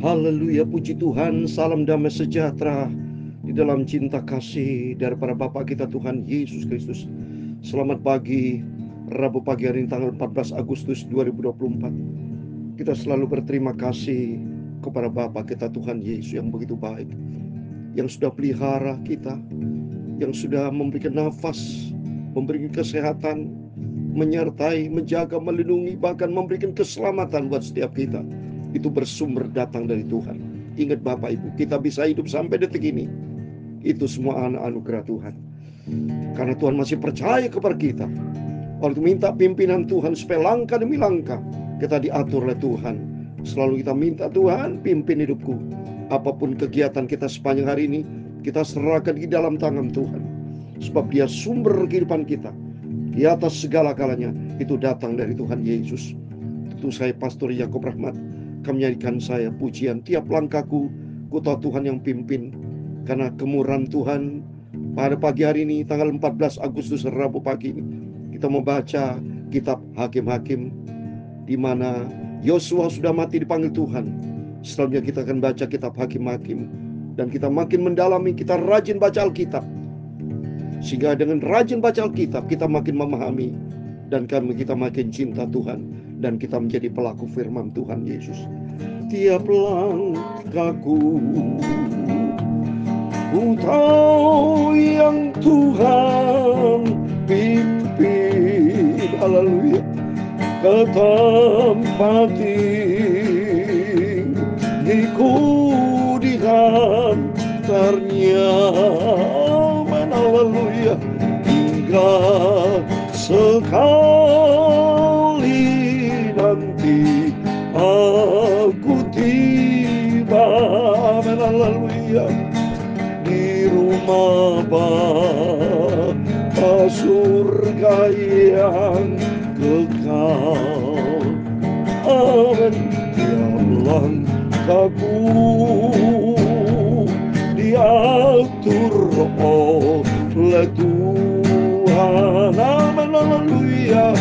Haleluya, puji Tuhan, salam damai sejahtera di dalam cinta kasih daripada Bapa kita Tuhan Yesus Kristus. Selamat pagi, Rabu pagi hari ini tanggal 14 Agustus 2024. Kita selalu berterima kasih kepada Bapa kita Tuhan Yesus yang begitu baik, yang sudah pelihara kita, yang sudah memberikan nafas, memberikan kesehatan, menyertai, menjaga, melindungi, bahkan memberikan keselamatan buat setiap kita. Itu bersumber datang dari Tuhan. Ingat Bapak Ibu, kita bisa hidup sampai detik ini, itu semua anugerah Tuhan. Karena Tuhan masih percaya kepada kita. Waktu minta pimpinan Tuhan supaya langkah demi langkah kita diatur oleh Tuhan. Selalu kita minta, Tuhan pimpin hidupku. Apapun kegiatan kita sepanjang hari ini, kita serahkan di dalam tangan Tuhan. Sebab Dia sumber kehidupan kita. Di atas segala-galanya itu datang dari Tuhan Yesus. Itu saya Pastor Yakob Rahmat. Kami menjadikan saya pujian tiap langkahku. Ku tahu Tuhan yang pimpin. Karena kemurahan Tuhan. Pada pagi hari ini tanggal 14 Agustus Rabu pagi ini, kita membaca kitab Hakim-Hakim, di mana Yosua sudah mati dipanggil Tuhan. Selanjutnya kita akan baca kitab Hakim-Hakim, dan kita makin mendalami, kita rajin baca Alkitab. Sehingga dengan rajin baca Alkitab, kita makin memahami, dan kita makin cinta Tuhan, dan kita menjadi pelaku firman Tuhan Yesus. Tiap langkahku, ku tahu yang Tuhan pimpin, haleluya, ke tempat tinggiku dihantarnya, haleluya, hingga sekali nanti aku tiba, haleluya, di rumah Bapa surga yang kekal. Amin. Tiap langkahku diatur oleh Tuhan, amin, haleluya,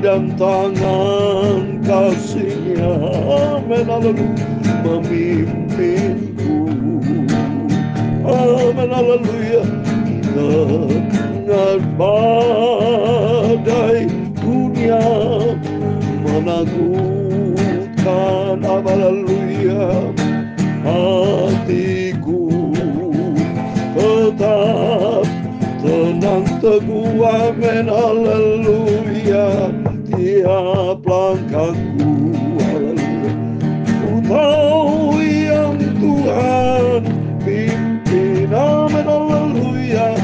dan tangan kasih-Nya, amin, haleluya, memimpinku, amin, haleluya. Tengah badai dunia menakutkan, amin, haleluya, hatiku tetap tenang teguh, amin, haleluya. Tiap langkahku, haleluya, ku tahu yang Tuhan pimpin, amin, haleluya,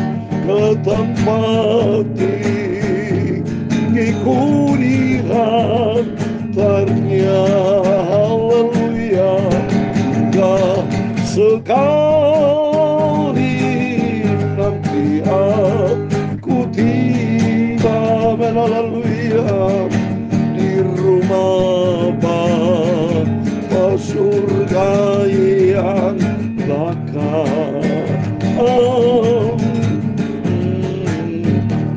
ke tempat tinggiku dihantarnya, haleluya, hingga sekali nanti aku tiba, amin, haleluya, di rumah Bapa surga yang bakal.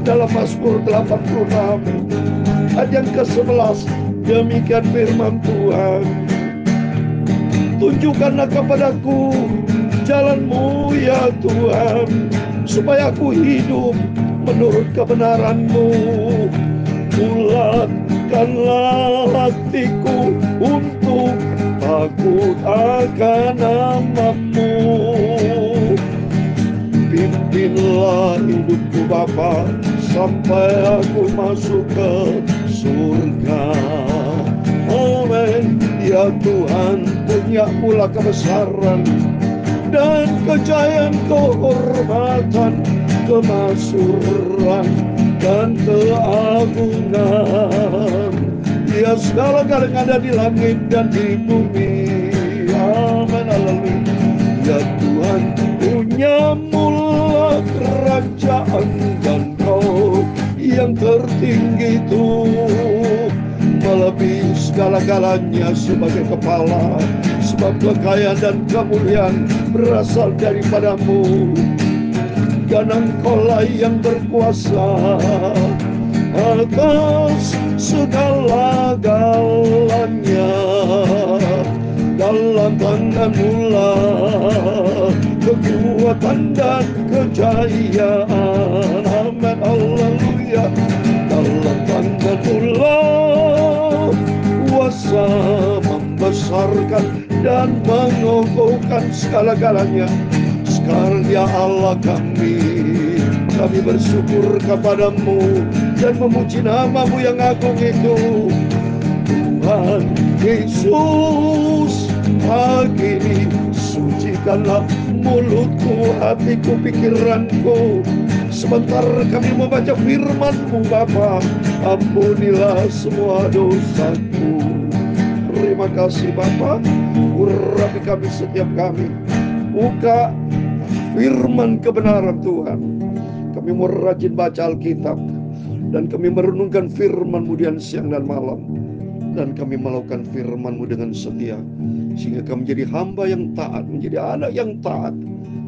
Dalam Mazmur 86 ayat yang ke-11, demikian firman Tuhan, tunjukkanlah kepadaku jalan-Mu ya Tuhan, supaya aku hidup menurut kebenaran-Mu. Bulatkanlah hatiku untuk takut akan nama-Mu. Pimpinlah hidupku Bapa, sampai aku masuk ke surga. Amin. Ya Tuhan, punya pula kebesaran dan kejayaan, kehormatan, kemakmuran dan keagungan. Ya segala-galanya ada di langit dan di bumi. Amin, haleluya. Ya Tuhan, punya mula kerajaan, dan Kau yang tertinggi itu melebihi segala-galanya sebagai kepala. Sebab kekayaan dan kemuliaan berasal daripada-Mu, dan Engkau-lah yang berkuasa atas segala-galanya. Dalam tangan-Mu kekuatan dan kejayaan. Amin, haleluya. Dalam tangan-Mu kuasa membesarkan dan mengokohkan segala-galanya. Sekarang ya Allah kami bersyukur kepadamu dan memuji nama-Mu yang agung itu. Tuhan Yesus, pagi ini sucikanlah mulutku, hatiku, pikiranku. Sebentar kami membaca firman-Mu Bapa. Ampunilah semua dosaku. Terima kasih Bapa. Urapi kami setiap kami. Buka firman kebenaran Tuhan. Kami mau rajin baca Alkitab, dan kami merenungkan firman-Mu di siang dan malam. Dan kami melakukan firman-Mu dengan setia, sehingga kami menjadi hamba yang taat, menjadi anak yang taat,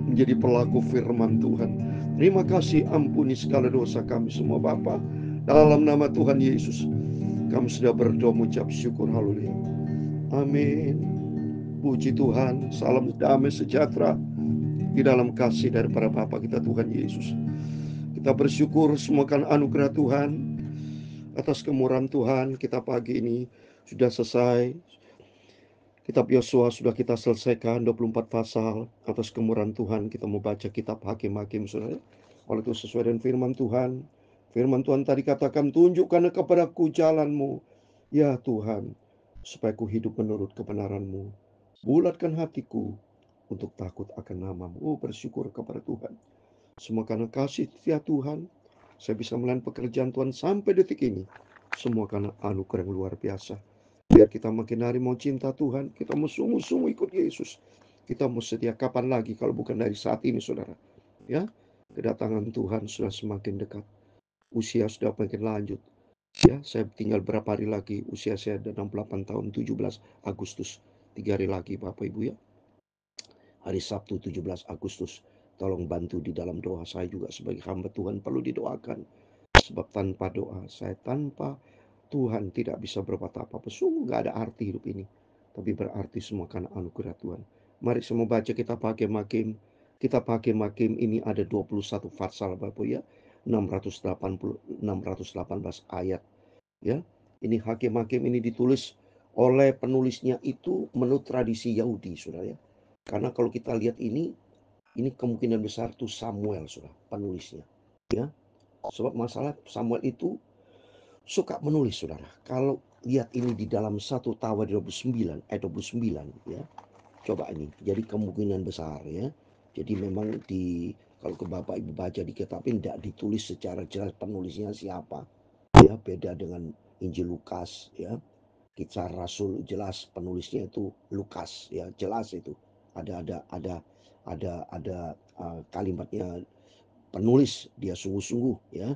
menjadi pelaku firman Tuhan. Terima kasih, ampuni segala dosa kami semua Bapa. Dalam nama Tuhan Yesus kami sudah berdoa mengucap syukur, haleluya. Amin. Puji Tuhan. Salam damai sejahtera di dalam kasih daripada Bapa kita Tuhan Yesus. Kita bersyukur semua kan anugerah Tuhan, atas kemurahan Tuhan. Kita pagi ini sudah selesai. Kitab Yosua sudah kita selesaikan 24 pasal. Atas kemurahan Tuhan kita mau baca kitab Hakim-Hakim, saudara. Oleh itu sesuai dengan firman Tuhan. Firman Tuhan tadi katakan, tunjukkan kepadaku jalan-Mu, ya Tuhan, supaya ku hidup menurut kebenaran-Mu. Bulatkan hatiku untuk takut akan nama-Mu. Oh, bersyukur kepada Tuhan. Semua karena kasih setia Tuhan, saya bisa melayan pekerjaan Tuhan sampai detik ini. Semua karena anugerah yang luar biasa. Biar kita makin hari mau cinta Tuhan, kita mau sungguh-sungguh ikut Yesus. Kita mau setia kapan lagi kalau bukan dari saat ini, saudara. Ya, kedatangan Tuhan sudah semakin dekat. Usia sudah makin lanjut. Ya, saya tinggal berapa hari lagi. Usia saya ada 68 tahun, 17 Agustus. 3 hari lagi, Bapak Ibu ya. Hari Sabtu 17 Agustus. Tolong bantu di dalam doa. Saya juga sebagai hamba Tuhan perlu didoakan. Sebab tanpa doa, saya tanpa Tuhan tidak bisa berbuat apa-apa. Sungguh gak ada arti hidup ini. Tapi berarti semua karena anugerah Tuhan. Mari semua baca kitab Hakim-Hakim. Kitab Hakim-Hakim ini ada 21 pasal Bapak ya. 618 ayat. Ya, ini Hakim-Hakim ini ditulis oleh penulisnya itu menurut tradisi Yahudi, saudara ya. Karena kalau kita lihat ini kemungkinan besar itu Samuel, saudara, penulisnya. Ya, sebab masalah Samuel itu suka menulis, saudara. Kalau lihat ini di dalam 1 Tawar 29 ayat 29 ya. Coba ini. Jadi kemungkinan besar ya. Jadi memang kalau ke Bapak Ibu baca di kitab ini tidak ditulis secara jelas penulisnya siapa. Ya, beda dengan Injil Lukas ya. Kisah Rasul jelas penulisnya itu Lukas ya, jelas itu. Ada kalimatnya penulis dia sungguh-sungguh ya.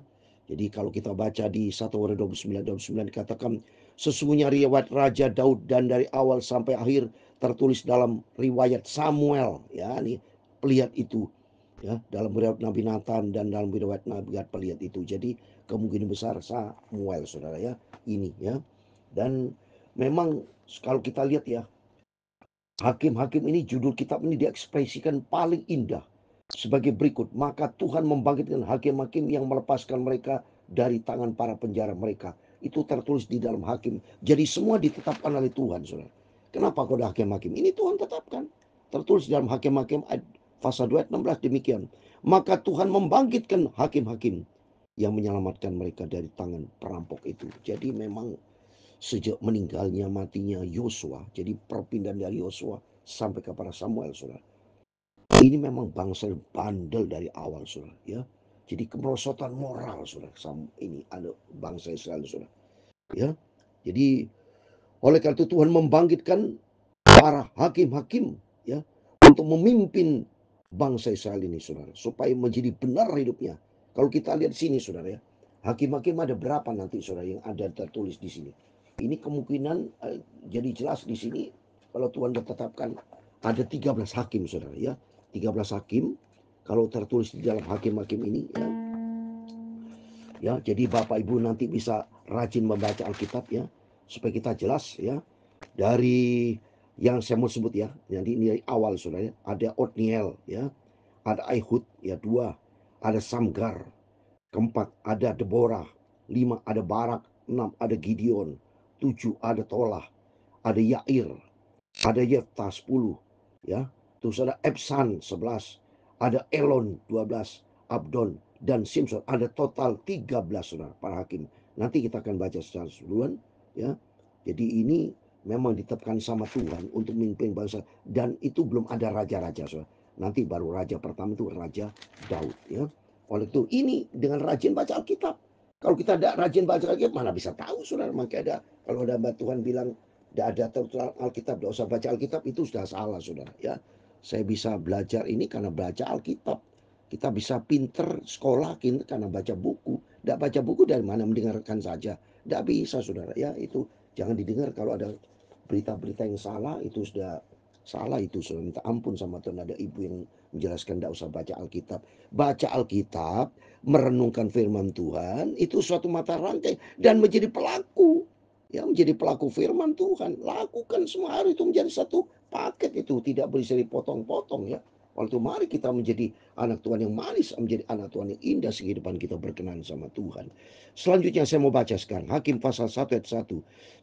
Jadi kalau kita baca di 1 Wahyu 29 dikatakan, sesungguhnya riwayat Raja Daud dan dari awal sampai akhir tertulis dalam riwayat Samuel ya, ini pelihat itu ya, dalam riwayat Nabi Nathan dan dalam riwayat Nabi Gad pelihat itu. Jadi kemungkinan besar Samuel, saudara ya, ini ya. Dan memang kalau kita lihat ya, Hakim-Hakim ini, judul kitab ini diekspresikan paling indah sebagai berikut. Maka Tuhan membangkitkan hakim-hakim yang melepaskan mereka dari tangan para penjara mereka. Itu tertulis di dalam Hakim. Jadi semua ditetapkan oleh Tuhan, saudara. Kenapa kau ada hakim-hakim? Ini Tuhan tetapkan. Tertulis dalam Hakim-Hakim pasal 2 ayat 16 demikian. Maka Tuhan membangkitkan hakim-hakim yang menyelamatkan mereka dari tangan perampok itu. Jadi memang sejak meninggalnya matinya Yosua, jadi perpindahan dari Yosua sampai kepada Samuel, saudara, ini memang bangsa yang bandel dari awal, saudara ya. Jadi kemerosotan moral, saudara, ini ada bangsa Israel, saudara ya. Jadi oleh karena itu Tuhan membangkitkan para hakim-hakim ya untuk memimpin bangsa Israel ini, saudara, supaya menjadi benar hidupnya. Kalau kita lihat sini, saudara ya, hakim-hakim ada berapa nanti, saudara, yang ada tertulis di sini? Ini kemungkinan jadi jelas di sini kalau Tuhan bertetapkan ada 13 hakim, saudara ya. 13 hakim kalau tertulis di dalam hakim-hakim ini ya. Ya, jadi Bapak Ibu nanti bisa rajin membaca Alkitab ya, supaya kita jelas ya. Dari yang saya mau sebut ya, nanti ini dari awal saudara, ada Otniel ya, ada Aihud ya 2, ada Samgar, keempat ada Deborah, 5 ada Barak, 6 ada Gideon, 7 ada Tolah, ada Yair, ada Yefta 10 ya, terus ada Ebsan 11, ada Elon 12, Abdon dan Simson, ada total 13 saudara para hakim. Nanti kita akan baca secara keseluruhan ya. Jadi ini memang ditetapkan sama Tuhan untuk memimpin bangsa, dan itu belum ada raja-raja saudara. Nanti baru raja pertama itu Raja Daud ya. Oleh itu ini dengan rajin baca Alkitab. Kalau kita tidak rajin baca Alkitab mana bisa tahu saudara. Makanya ada, kalau ada Tuhan bilang tidak ada tertulis Alkitab, tidak usah baca Alkitab, itu sudah salah saudara ya. Saya bisa belajar ini karena baca Alkitab. Kita bisa pinter sekolah karena baca buku. Tidak baca buku dari mana mendengarkan saja. Tidak bisa saudara ya. Itu jangan didengar. Kalau ada berita-berita yang salah, itu sudah salah. Itu sudah minta ampun sama Tuhan. Ada ibu yang menjelaskan tidak usah baca Alkitab. Baca Alkitab, merenungkan firman Tuhan, itu suatu mata rantai dan menjadi pelaku. Ya, menjadi pelaku firman Tuhan. Lakukan semua hari itu menjadi satu paket, itu tidak bisa dipotong-potong ya. Waktu mari kita menjadi anak Tuhan yang manis, menjadi anak Tuhan yang indah, kehidupan kita berkenan sama Tuhan. Selanjutnya saya mau baca sekarang Hakim pasal 1 ayat 1.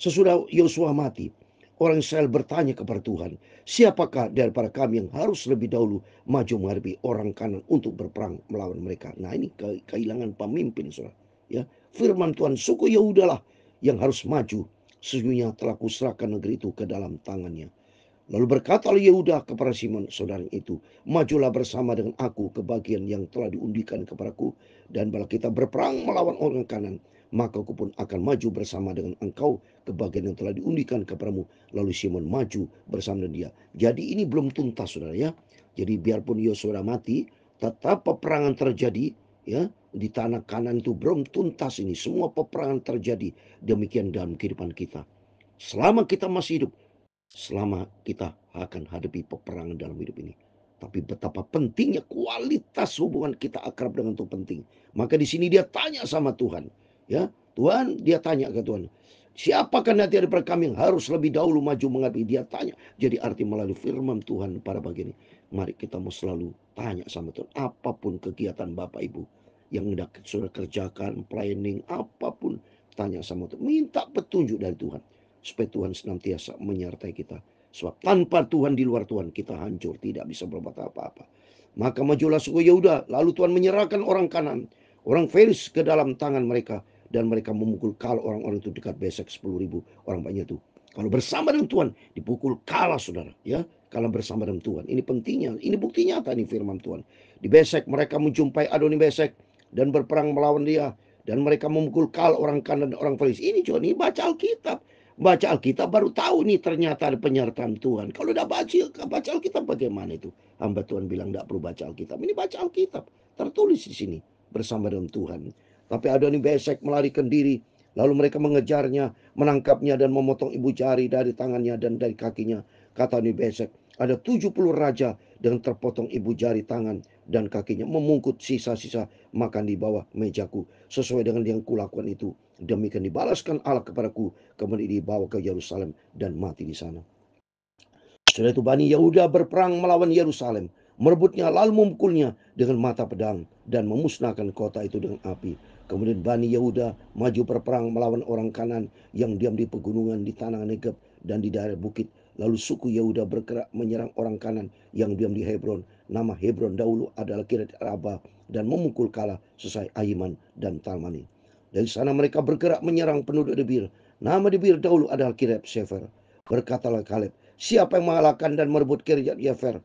Sesudah Yosua mati, orang Israel bertanya kepada Tuhan, siapakah daripada kami yang harus lebih dahulu maju menghadapi orang kanan untuk berperang melawan mereka. Nah ini kehilangan pemimpin saudara ya. Firman Tuhan, suku Yehuda lah yang harus maju. Sesungguhnya telah kuserahkan negeri itu ke dalam tangannya. Lalu berkatalah Yehuda kepada Simon saudara itu, majulah bersama dengan aku ke bagian yang telah diundikan kepadaku, dan bila kita berperang melawan orang kanan, maka aku pun akan maju bersama dengan engkau ke bagian yang telah diundikan kepadamu. Lalu Simon maju bersama dengan dia. Jadi ini belum tuntas saudara ya. Jadi biarpun Yosua mati, tetap peperangan terjadi ya di tanah kanan, itu belum tuntas ini. Semua peperangan terjadi. Demikian dalam kehidupan kita. Selama kita masih hidup, selama kita akan hadapi peperangan dalam hidup ini. Tapi betapa pentingnya kualitas hubungan kita akrab dengan Tuhan penting. Maka di sini dia tanya sama Tuhan. Ya, Tuhan, dia tanya ke Tuhan, siapakah nanti daripada kami yang harus lebih dahulu maju menghadapi? Dia tanya. Jadi arti melalui firman Tuhan pada pagi ini, mari kita mau selalu tanya sama Tuhan. Apapun kegiatan Bapak Ibu yang sudah kerjakan, planning, apapun, tanya sama Tuhan. Minta petunjuk dari Tuhan, supaya Tuhan senantiasa menyertai kita. Sebab tanpa Tuhan, di luar Tuhan, kita hancur, tidak bisa berbuat apa-apa. Maka majulah suku Yehuda, lalu Tuhan menyerahkan orang kanan, orang Feris ke dalam tangan mereka, dan mereka memukul kalah orang-orang itu dekat Besek 10.000 orang banyak itu. Kalau bersama dengan Tuhan, dipukul kalah saudara ya. Kalau bersama dengan Tuhan, ini pentingnya, ini bukti nyata nih firman Tuhan. Di Besek mereka menjumpai Adoni Besek dan berperang melawan dia, dan mereka memukul kalah orang kanan dan orang Feris. Ini juga nih, baca Alkitab. Baca Alkitab baru tahu nih ternyata ada penyertaan Tuhan. Kalau udah baca Alkitab bagaimana itu? Hamba Tuhan bilang tidak perlu baca Alkitab. Ini baca Alkitab. Tertulis di sini bersama dengan Tuhan. Tapi Adoni Besek melarikan diri. Lalu mereka mengejarnya, menangkapnya dan memotong ibu jari dari tangannya dan dari kakinya. Kata Adoni Besek, ada 70 raja dengan terpotong ibu jari tangan dan kakinya, memungkut sisa-sisa makan di bawah mejaku. Sesuai dengan yang kulakukan itu, demikian dibalaskan Allah kepadaku. Kemudian dibawa ke Yerusalem dan mati di sana. Setelah itu Bani Yehuda berperang melawan Yerusalem, merebutnya lalu memukulnya dengan mata pedang dan memusnahkan kota itu dengan api. Kemudian Bani Yehuda maju berperang melawan orang kanan yang diam di pegunungan di tanah Negeb dan di daerah bukit. Lalu suku Yehuda bergerak menyerang orang kanan yang diam di Hebron. Nama Hebron dahulu adalah Kiryat Arba, dan memukul kalah selesai Ahiman dan Talmani. Dari sana mereka bergerak menyerang penduduk Debir. Nama Debir dahulu adalah Kiryat Sefer. Berkatalah Kaleb, siapa yang mengalahkan dan merebut Kiryat Yefer,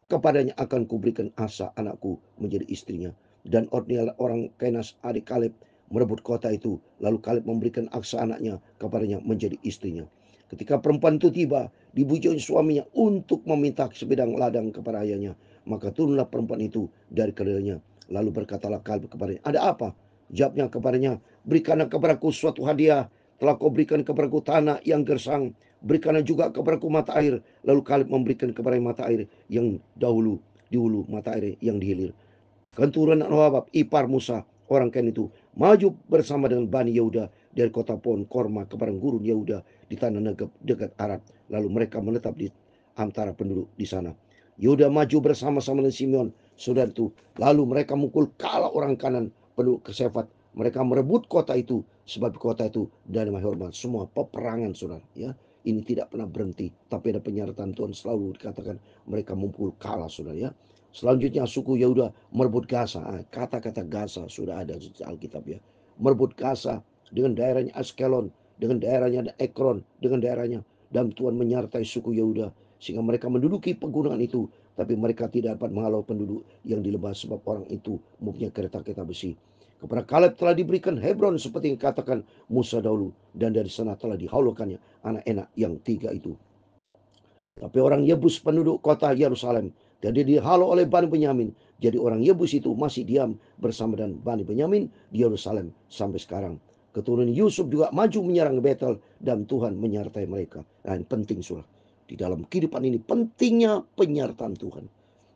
kepadanya akan kuberikan Asa anakku menjadi istrinya. Dan Otniel orang Kenas adik Kaleb merebut kota itu. Lalu Kaleb memberikan Aksa anaknya kepadanya menjadi istrinya. Ketika perempuan itu tiba, dibujuk suaminya untuk meminta sebidang ladang kepada ayahnya. Maka turunlah perempuan itu dari keledainya. Lalu berkatalah Kaleb kepadanya, ada apa? Jawabnya kepadanya, berikanlah kepadaku suatu hadiah. Telah kau berikan kepadaku tanah yang gersang, berikanlah juga kepadaku mata air. Lalu Kaleb memberikan kepada mata air yang dahulu di hulu, mata air yang di hilir. Keturunan Hobab ipar Musa orang Ken itu maju bersama dengan Bani Yehuda dari kota pohon korma ke padang gurun Yehuda di tanah Negeb dekat Arad. Lalu mereka menetap di antara penduduk di sana. Yehuda maju bersama-sama dengan Simeon, saudara itu. Lalu mereka mukul kalah orang kanan penduduk Kesefat. Mereka merebut kota itu, sebab kota itu dari hormat. Semua peperangan, saudara. Ya, ini tidak pernah berhenti. Tapi ada penyertaan Tuhan, selalu dikatakan mereka mukul kalah, saudara. Ya. Selanjutnya suku Yehuda merebut Gaza. Kata-kata Gaza sudah ada di Alkitab, ya. Merebut Gaza dengan daerahnya Askelon, dengan daerahnya Ekron, dengan daerahnya. Dan Tuhan menyertai suku Yehuda sehingga mereka menduduki pegunungan itu. Tapi mereka tidak dapat menghalau penduduk yang di lembah, sebab orang itu mempunyai kereta-kereta besi. Kepada Kaleb telah diberikan Hebron seperti yang katakan Musa dahulu, dan dari sana telah dihalukannya anak enak yang 3 itu. Tapi orang Yebus penduduk kota Yerusalem, jadi dihalau oleh Bani Benyamin. Jadi orang Yebus itu masih diam bersama dengan Bani Benyamin di Yerusalem sampai sekarang. Keturunan Yusuf juga maju menyerang Betel dan Tuhan menyertai mereka. Nah, ini penting, saudara. Di dalam kehidupan ini pentingnya penyertaan Tuhan.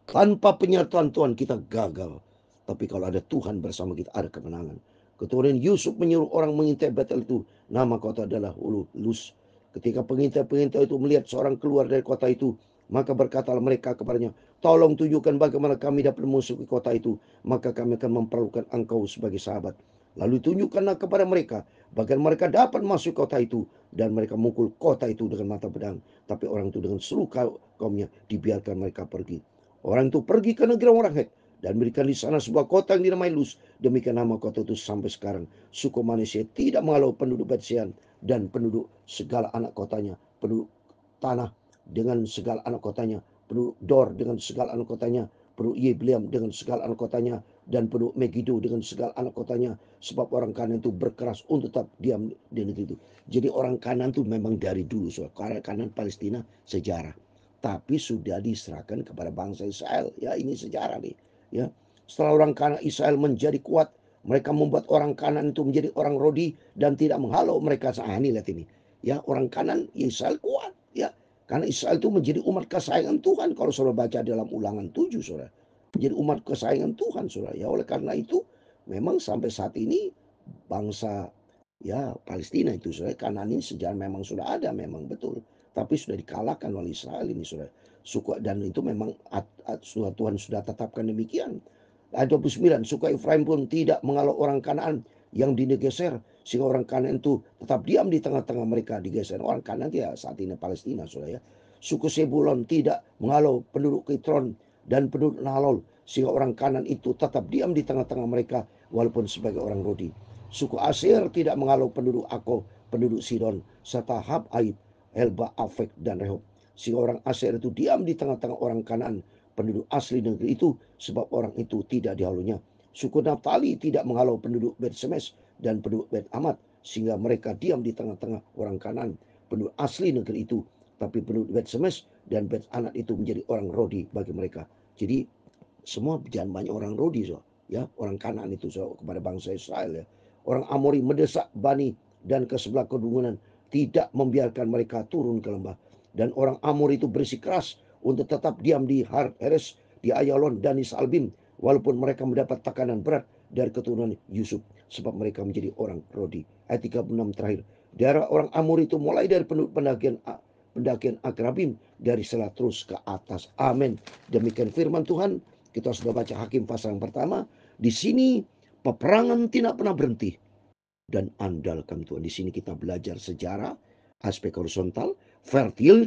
Tanpa penyertaan Tuhan kita gagal. Tapi kalau ada Tuhan bersama kita ada kemenangan. Keturunan Yusuf menyuruh orang mengintai Betel itu. Nama kota adalah Luz. Ketika pengintai-pengintai itu melihat seorang keluar dari kota itu, maka berkatalah mereka kepadanya, tolong tunjukkan bagaimana kami dapat memasuki kota itu, maka kami akan memperlukan engkau sebagai sahabat. Lalu tunjukkanlah kepada mereka bagaimana mereka dapat masuk kota itu, dan mereka mukul kota itu dengan mata pedang. Tapi orang itu dengan seluruh kaumnya dibiarkan mereka pergi. Orang itu pergi ke negeri orang Het dan mendirikan di sana sebuah kota yang dinamai Luz. Demikian nama kota itu sampai sekarang. Suku manusia tidak menghalau penduduk Bet-Shean dan penduduk segala anak kotanya, penduduk tanah dengan segala anak kotanya, penduduk Dor dengan segala anak kotanya, penduduk Yebleam dengan segala anak kotanya, dan penduduk Megiddo dengan segala anak kotanya. Sebab orang Kanan itu berkeras untuk tetap diam di negeri itu. Jadi orang Kanan itu memang dari dulu, karena Kanan Palestina sejarah, tapi sudah diserahkan kepada bangsa Israel. Ya, ini sejarah nih. Ya, setelah orang Kanan Israel menjadi kuat, mereka membuat orang Kanan itu menjadi orang Rodi dan tidak menghalau mereka. Ini lihat ini. Ya, orang Kanan Israel kuat. Ya, karena Israel itu menjadi umat kesayangan Tuhan. Kalau saudara baca dalam Ulangan 7, saudara, menjadi umat kesayangan Tuhan, saudara. Ya, oleh karena itu memang sampai saat ini bangsa ya Palestina itu, saudara, Kanan ini sejarah memang sudah ada, memang betul. Tapi sudah dikalahkan oleh Israel ini, saudara. Dan itu memang Tuhan sudah tetapkan demikian. Ayat 29, suku Efraim pun tidak menghalau orang Kanaan yang digeser, sehingga orang Kanaan itu tetap diam di tengah-tengah mereka digeser. Orang Kanaan ya saat ini Palestina, saudara, ya. Suku Sebulon tidak menghalau penduduk Kitron dan penduduk Nahalol, sehingga orang Kanaan itu tetap diam di tengah-tengah mereka walaupun sebagai orang Rodi. Suku Aser tidak menghalau penduduk Ako, penduduk Sidon, serta Habaib, Elba, Afek, dan Rehob. Sehingga orang Aser itu diam di tengah-tengah orang Kanaan, penduduk asli negeri itu, sebab orang itu tidak dihalunya. Suku Naftali tidak menghalau penduduk Bet-Semes dan penduduk Bet-Amat, sehingga mereka diam di tengah-tengah orang Kanaan, penduduk asli negeri itu. Tapi penduduk Bet-Semes dan Bet-Anat itu menjadi orang Rodi bagi mereka. Jadi semua jangan banyak orang Rodi, so. Ya, orang Kanaan itu, so, kepada bangsa Israel, ya. Orang Amori mendesak Bani dan ke sebelah pegunungan, tidak membiarkan mereka turun ke lembah. Dan orang Amori itu bersikeras untuk tetap diam di Heres, di Ayalon, dan di Salbim, walaupun mereka mendapat tekanan berat dari keturunan Yusuf, sebab mereka menjadi orang Rodi. Ayat 36 terakhir. Daerah orang Amori itu mulai dari pendakian Akrabim, dari Selah terus ke atas. Amin. Demikian firman Tuhan. Kita sudah baca Hakim pasal yang pertama. Di sini peperangan tidak pernah berhenti, dan andalkan Tuhan. Di sini kita belajar sejarah, aspek horizontal,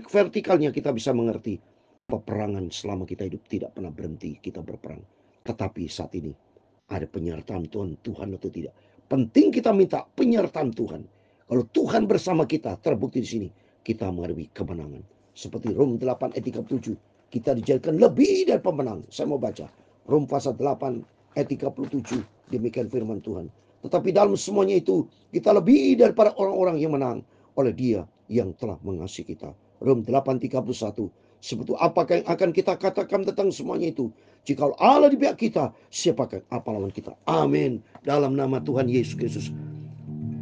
vertikalnya kita bisa mengerti peperangan selama kita hidup tidak pernah berhenti, kita berperang. Tetapi saat ini ada penyertaan Tuhan atau tidak. Penting kita minta penyertaan Tuhan. Kalau Tuhan bersama kita, terbukti di sini kita menghadapi kemenangan. Seperti Rom 8 ayat 37, kita dijadikan lebih dari pemenang. Saya mau baca Rom pasal 8 ayat 37, demikian firman Tuhan. Tetapi dalam semuanya itu kita lebih daripada orang-orang yang menang oleh Dia yang telah mengasihi kita. Rom 8:31. Sebetulnya apakah yang akan kita katakan tentang semuanya itu? Jika Allah di pihak kita, siapakah apa lawan kita? Amin. Dalam nama Tuhan Yesus Kristus.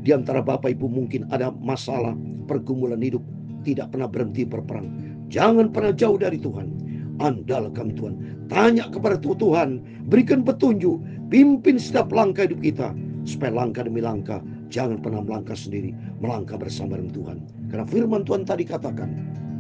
Di antara Bapak Ibu mungkin ada masalah, pergumulan hidup, tidak pernah berhenti berperang. Jangan pernah jauh dari Tuhan. Andalkan Tuhan. Tanya kepada Tuhan. Berikan petunjuk. Pimpin setiap langkah hidup kita. Supaya langkah demi langkah Jangan pernah melangkah sendiri, melangkah bersama dengan Tuhan. Karena firman Tuhan tadi katakan,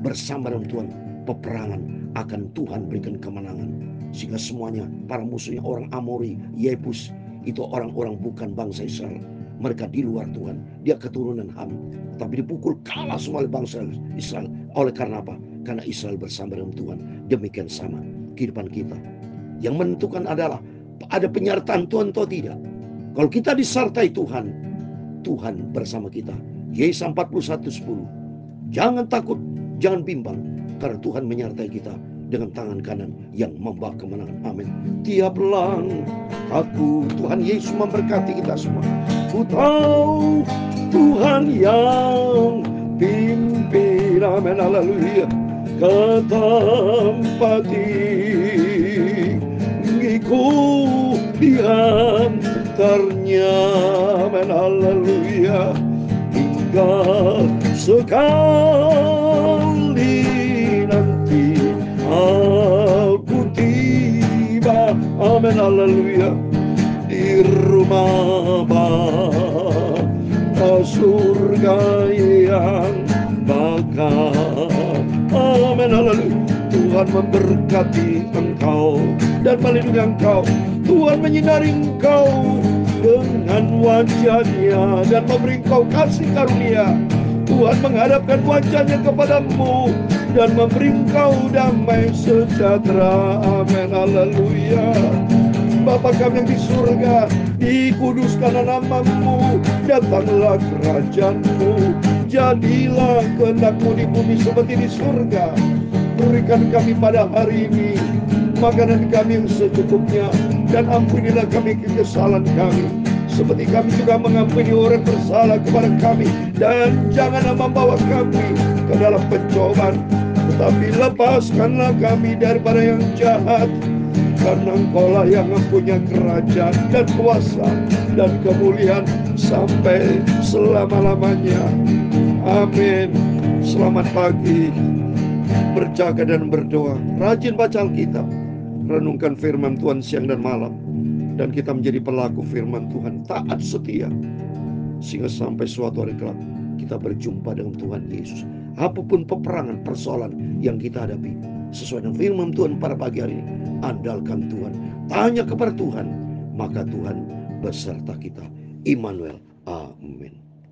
bersama dengan Tuhan peperangan akan Tuhan berikan kemenangan. Sehingga semuanya, para musuhnya orang Amori, Yebus, itu orang-orang bukan bangsa Israel. Mereka di luar Tuhan, dia keturunan Ham, tapi dipukul kalah semua oleh bangsa Israel. Oleh karena apa? Karena Israel bersama dengan Tuhan. Demikian sama kehidupan kita. Yang menentukan adalah ada penyertaan Tuhan atau tidak. Kalau kita disertai Tuhan, Tuhan bersama kita. Yesaya 41:10. Jangan takut, jangan bimbang, karena Tuhan menyertai kita dengan tangan kanan yang membawa kemenangan. Amin. Tiap langkahku, Tuhan Yesus memberkati kita semua. Ku tahu Tuhan yang pimpin, amin, haleluya, ke tempat tinggiku di antaranya, amin, haleluya, hingga sekali nanti aku tiba, amin, haleluya, di rumah Bapa surga yang bakal, amin, haleluya. Tuhan memberkati engkau dan melindungi engkau. Tuhan menyinari engkau dengan wajahnya dan memberi engkau kasih karunia. Tuhan menghadapkan wajahnya kepadamu dan memberi engkau damai sejahtera. Amin, haleluya. Bapa kami yang di surga, dikuduskanlah namamu, datanglah kerajaanmu, jadilah kehendak-Mu di bumi seperti di surga. Berikan kami pada hari ini makanan kami yang secukupnya, dan ampunilah kami kesalahan kami, seperti kami juga mengampuni orang bersalah kepada kami. Dan janganlah membawa kami ke dalam pencobaan, tetapi lepaskanlah kami daripada yang jahat. Karena Engkaulah yang mempunyai kerajaan dan kuasa dan kemuliaan sampai selama-lamanya. Amin. Selamat pagi. Berjaga dan berdoa, rajin baca Alkitab, renungkan firman Tuhan siang dan malam, dan kita menjadi pelaku firman Tuhan, taat setia, sehingga sampai suatu hari kelak kita berjumpa dengan Tuhan Yesus. Apapun peperangan, persoalan yang kita hadapi, sesuai dengan firman Tuhan pada pagi hari ini, andalkan Tuhan, tanya kepada Tuhan, maka Tuhan beserta kita. Immanuel. Amin.